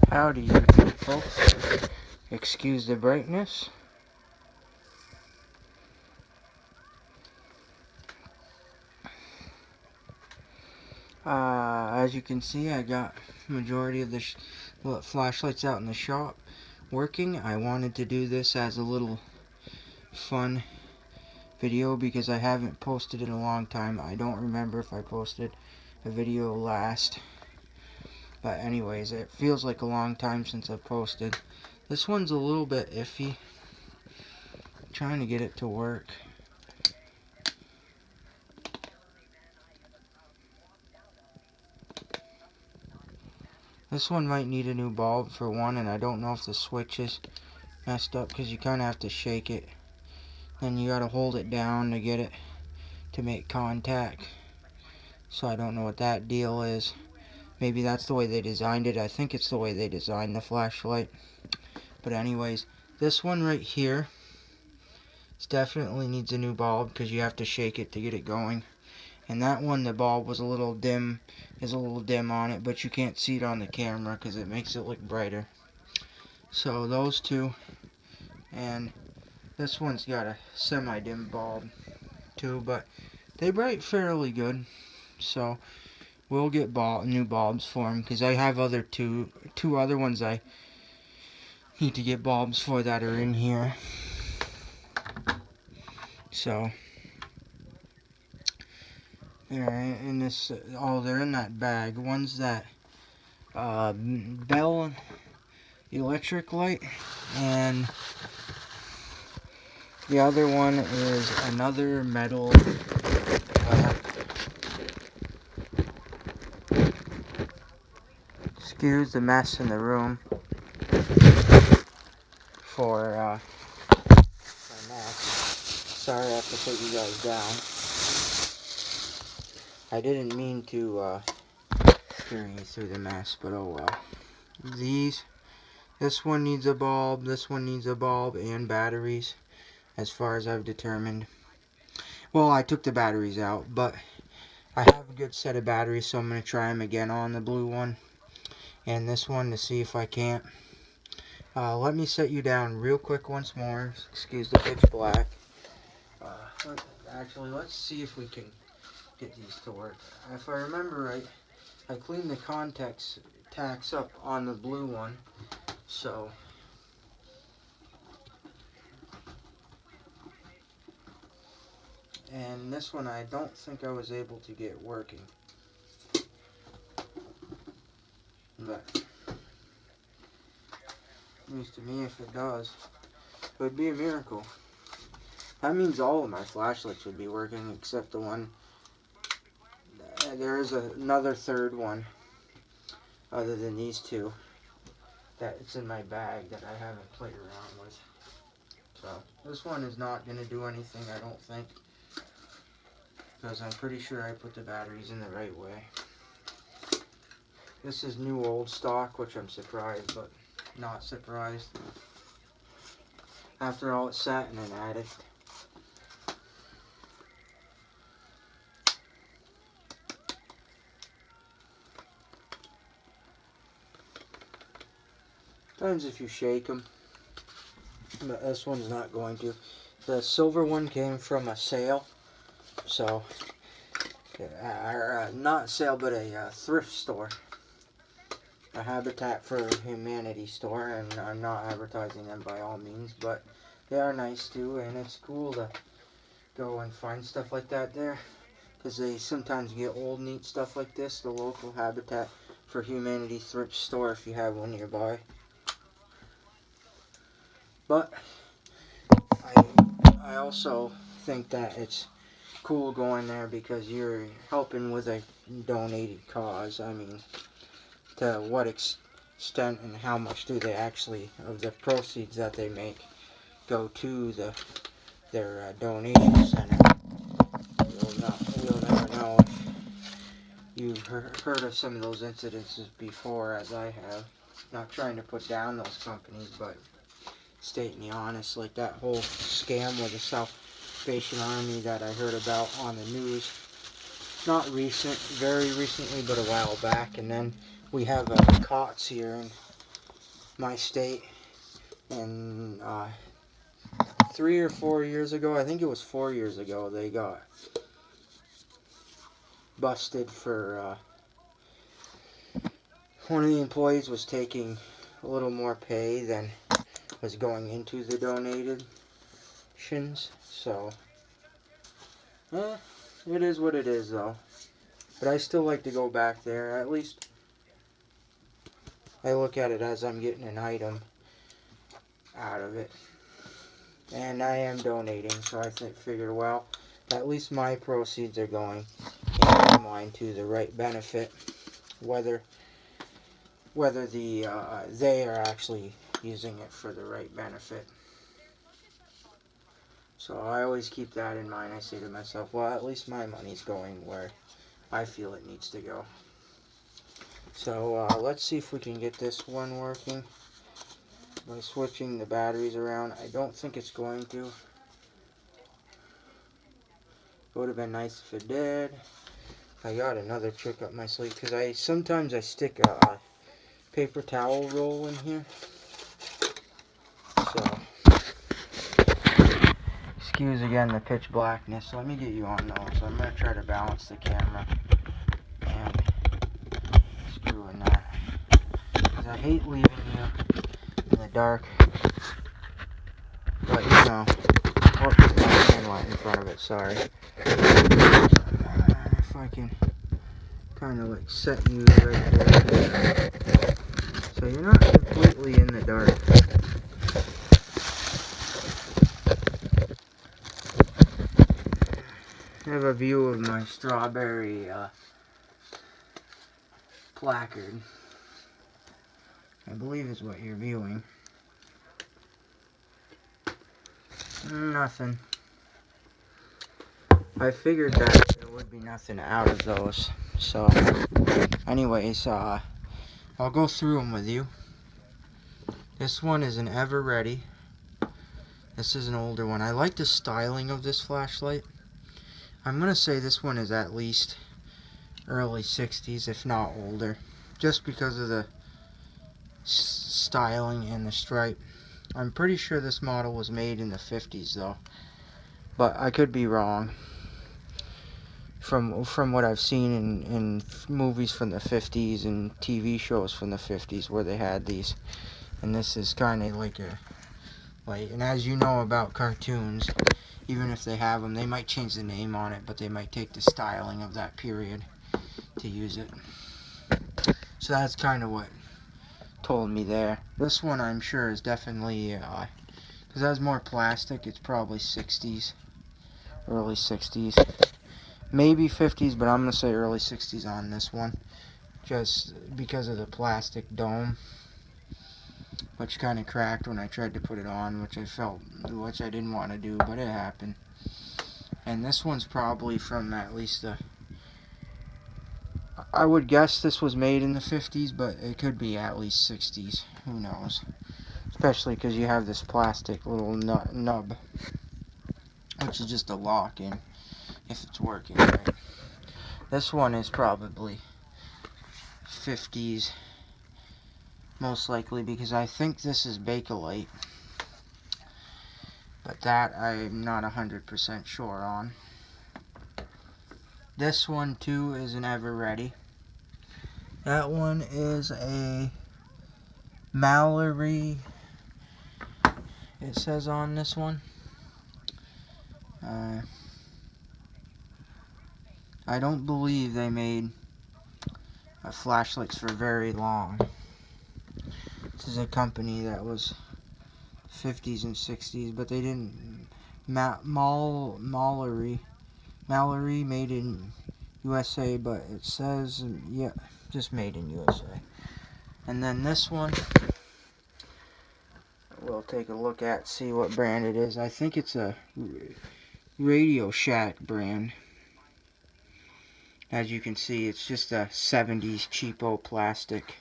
Howdy YouTube folks, excuse the brightness. As you can see, I got majority of the flashlights out in the shop working. I wanted to do this as a little fun video because I haven't posted in a long time. I don't remember if I posted a video last, but anyways, it feels like a long time since I posted. This one's a little bit iffy. I'm trying to get it to work. This one might need a new bulb for one, and I don't know if the switch is messed up because you kind of have to shake it. Then you got to hold it down to get it to make contact. So I don't know what that deal is. Maybe that's the way they designed it. I think it's the way they designed the flashlight. But anyways, this one right here definitely needs a new bulb because you have to shake it to get it going. And that one, the bulb was a little dim, is a little dim on it, but you can't see it on the camera because it makes it look brighter. So those two, and this one's got a semi-dim bulb too, but they bright fairly good. So we'll get new bulbs for them because I have two other ones I need to get bulbs for that are in here. So they're in this. Oh, they're in that bag. One's that Bell electric light, and the other one is another metal. Excuse the mess in the room for my neck. Sorry I have to put you guys down. I didn't mean to carry you through the mess, but oh well. This one needs a bulb, this one needs a bulb, and batteries, as far as I've determined. Well, I took the batteries out, but I have a good set of batteries, so I'm going to try them again on the blue one and this one to see if I can't. Let me set you down real quick once more. Excuse the pitch black. Actually, let's see if we can get these to work. If I remember right, I cleaned the contacts tacks up on the blue one, so and this one I don't think I was able to get working, but news to me, if it does, it would be a miracle. That means all of my flashlights would be working except the one. There is another third one other than these two that's in my bag that I haven't played around with. So this one is not going to do anything, I don't think, because I'm pretty sure I put the batteries in the right way. This is new old stock, which I'm surprised, but not surprised. After all, it sat in an attic. Depends if you shake them, but this one's not going to. The silver one came from a sale, so not sale, but a thrift store, a Habitat for Humanity store, and I'm not advertising them by all means, but they are nice too, and it's cool to go and find stuff like that there, because they sometimes get old neat stuff like this. The local Habitat for Humanity thrift store, if you have one nearby. But I also think that it's cool going there because you're helping with a donated cause. I mean, to what extent and how much do they actually, of the proceeds that they make, go to their donation center? You'll never know if you've heard of some of those incidences before, as I have. Not trying to put down those companies, but stating the honest, like that whole scam with the Salvation Army that I heard about on the news. Not recent, very recently, but a while back. And then we have COTS here in my state. And 3 or 4 years ago, I think it was 4 years ago, they got busted for one of the employees was taking a little more pay than was going into the donations. So, it is what it is, though. But I still like to go back there. At least I look at it as I'm getting an item out of it. And I am donating, so I figured, well, at least my proceeds are going in my mind to the right benefit, whether they are actually using it for the right benefit. So I always keep that in mind. I say to myself, well, at least my money's going where I feel it needs to go. So let's see if we can get this one working by switching the batteries around. I don't think it's going to. It would have been nice if it did. I got another trick up my sleeve because sometimes I stick a paper towel roll in here. So, excuse again the pitch blackness. Let me get you on those. I'm going to try to balance the camera and screw in that. Because I hate leaving you in the dark. But, you know, my pen went in front of it, sorry. If I can kind of like set you right there. So you're not completely in the dark. I have a view of my strawberry placard. I believe is what you're viewing. Nothing. I figured that there would be nothing out of those. So, anyways, I'll go through them with you. This one is an Ever Ready. This is an older one. I like the styling of this flashlight. I'm going to say this one is at least early 60s, if not older. Just because of the styling and the stripe. I'm pretty sure this model was made in the 50s though. But I could be wrong. From what I've seen in movies from the 50s and TV shows from the 50s where they had these. And this is kind of like and as you know about cartoons, even if they have them, they might change the name on it, but they might take the styling of that period to use it. So that's kind of what told me there. This one I'm sure is definitely, because it has more plastic, it's probably 60s, early 60s. Maybe 50s, but I'm going to say early 60s on this one. Just because of the plastic dome, which kind of cracked when I tried to put it on, which I didn't want to do, but it happened. And this one's probably from at least I would guess this was made in the 50s, but it could be at least 60s. Who knows? Especially because you have this plastic little nub, which is just a lock-in, if it's working right. This one is probably 50s, most likely, because I think this is Bakelite. But that I'm not 100% sure on. This one, too, is an Ever Ready. That one is a Mallory, it says on this one. I don't believe they made flashlights for very long. This is a company that was 50s and 60s, but they didn't. Mallory made in USA, but it says, yeah, just made in USA. And then this one, we'll take a look at, see what brand it is. I think it's a Radio Shack brand. As you can see, it's just a 70s cheapo plastic.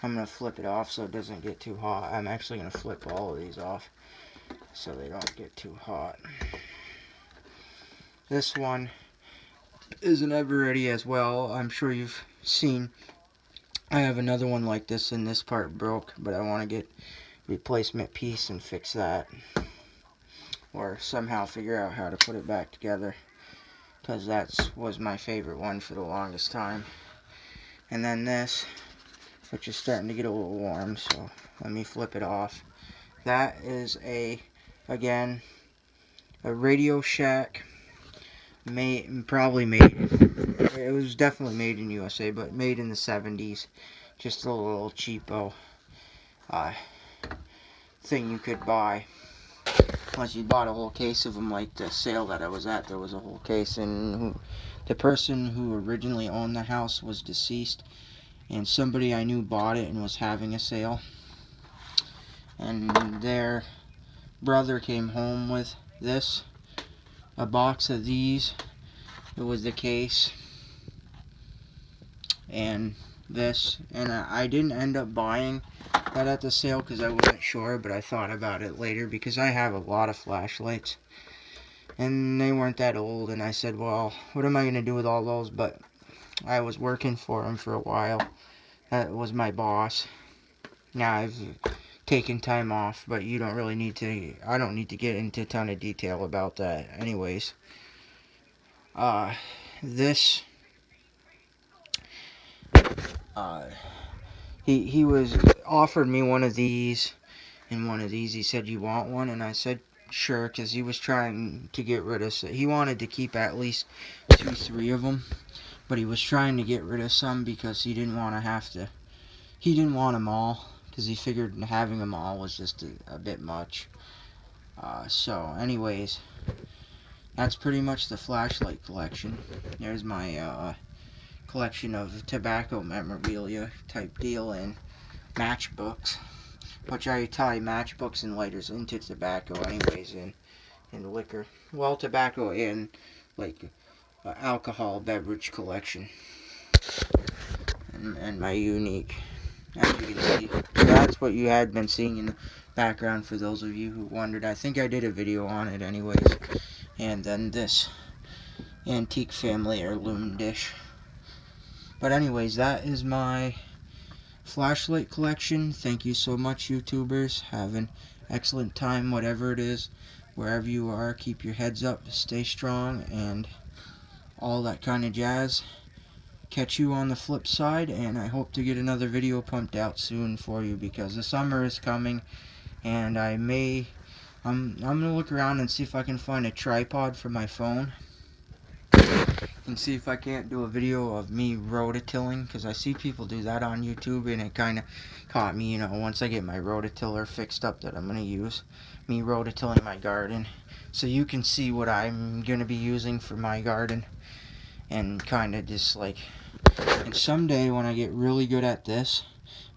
I'm going to flip it off so it doesn't get too hot. I'm actually going to flip all of these off so they don't get too hot. This one is an Ever Ready as well. I'm sure you've seen I have another one like this, and this part broke, but I want to get replacement piece and fix that, or somehow figure out how to put it back together, because that was my favorite one for the longest time. And then this, which is starting to get a little warm, so let me flip it off. That is again, a Radio Shack, probably made, it was definitely made in USA, but made in the 70s. Just a little cheapo thing you could buy. Unless you bought a whole case of them, like the sale that I was at, there was a whole case, and the person who originally owned the house was deceased, and somebody I knew bought it and was having a sale, and their brother came home with this, a box of these. It was the case, and this, and I didn't end up buying that at the sale because I wasn't sure, but I thought about it later because I have a lot of flashlights, and they weren't that old, and I said, well, what am I going to do with all those? But I was working for him for a while. That was my boss. Now I've taken time off, but you don't really need to, I don't need to get into a ton of detail about that anyways. This, he was offered me one of these and one of these. He said, you want one? And I said, sure, because he was trying to get rid of, he wanted to keep at least 2-3 of them, but he was trying to get rid of some because he didn't want to have to, he didn't want them all, because he figured having them all was just a bit much. So anyways, that's pretty much the flashlight collection. There's my collection of tobacco memorabilia type deal and matchbooks, which I tie matchbooks and lighters into tobacco anyways, and liquor. Well, tobacco and like alcohol beverage collection, and my unique, as you can see. So that's what you had been seeing in the background for those of you who wondered. I think I did a video on it anyways. And then this antique family heirloom dish. But anyways, that is my flashlight collection. Thank you so much, YouTubers. Have an excellent time, whatever it is, wherever you are. Keep your heads up, stay strong, and all that kind of jazz. Catch you on the flip side, and I hope to get another video pumped out soon for you, because the summer is coming, and I'm gonna look around and see if I can find a tripod for my phone, and see if I can't do a video of me rototilling, because I see people do that on YouTube, and it kind of caught me, you know, once I get my rototiller fixed up that I'm going to use, me rototilling my garden, so you can see what I'm going to be using for my garden, and kind of just like, and someday when I get really good at this,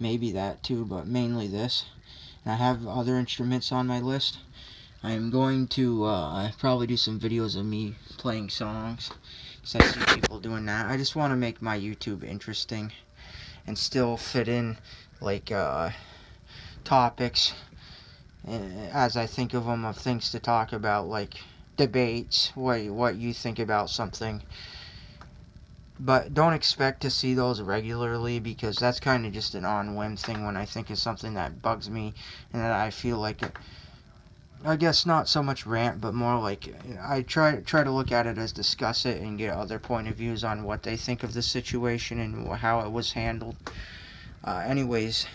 maybe that too, but mainly this, and I have other instruments on my list, I'm going to probably do some videos of me playing songs, because I see people doing that. I just want to make my YouTube interesting and still fit in like topics as I think of them, of things to talk about, like debates, what you think about something. But don't expect to see those regularly, because that's kind of just an on-whim thing when I think of something that bugs me and that I feel like I guess not so much rant, but more like I try to look at it as discuss it and get other point of views on what they think of the situation and how it was handled. Anyways,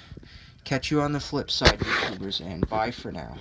catch you on the flip side, YouTubers, and bye for now.